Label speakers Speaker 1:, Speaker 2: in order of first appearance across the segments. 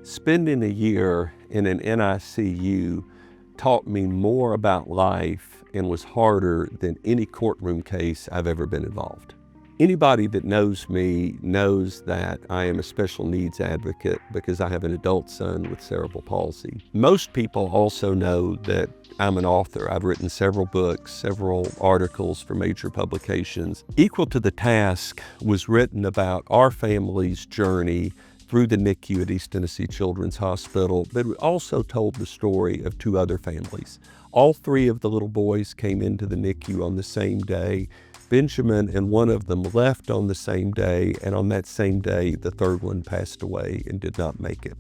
Speaker 1: Spending a year in an NICU taught me more about life and was harder than any courtroom case I've ever been involved. Anybody that knows me knows that I am a special needs advocate because I have an adult son with cerebral palsy. Most people also know that I'm an author. I've written several books, several articles for major publications. Equal to the Task was written about our family's journey through the NICU at East Tennessee Children's Hospital, but we also told the story of two other families. All three of the little boys came into the NICU on the same day. Benjamin and one of them left on the same day, and on that same day, the third one passed away and did not make it.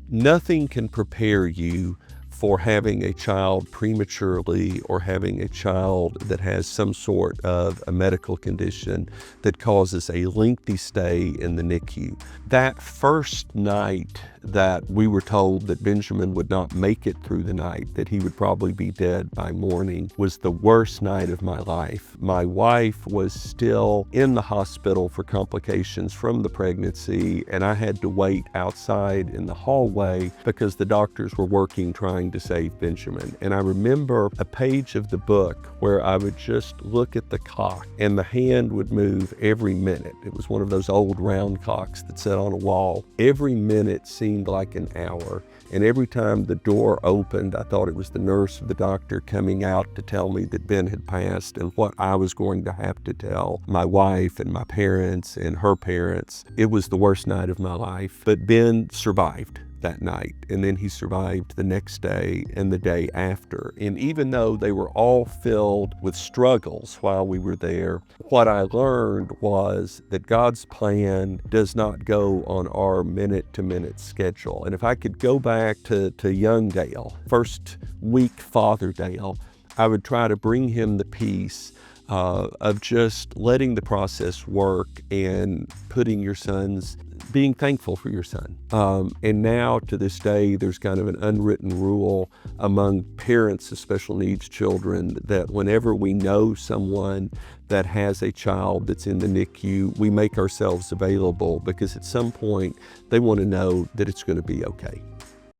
Speaker 1: Nothing can prepare you for having a child prematurely or having a child that has some sort of a medical condition that causes a lengthy stay in the NICU. That first night that we were told that Benjamin would not make it through the night, that he would probably be dead by morning, was the worst night of my life. My wife was still in the hospital for complications from the pregnancy, and I had to wait outside in the hallway because the doctors were working trying to save Benjamin. And I remember a page of the book where I would just look at the clock and the hand would move every minute. It was one of those old round clocks that sat on a wall. Every minute seemed like an hour. And every time the door opened, I thought it was the nurse or the doctor coming out to tell me that Ben had passed and what I was going to have to tell my wife and my parents and her parents. It was the worst night of my life. But Ben survived that night, and then he survived the next day and the day after. And even though they were all filled with struggles while we were there, what I learned was that God's plan does not go on our minute-to-minute schedule. And if I could go back to young Dale, first week father Dale, I would try to bring him the peace of just letting the process work and being thankful for your son. And now to this day, there's kind of an unwritten rule among parents of special needs children that whenever we know someone that has a child that's in the NICU, we make ourselves available because at some point they want to know that it's going to be okay.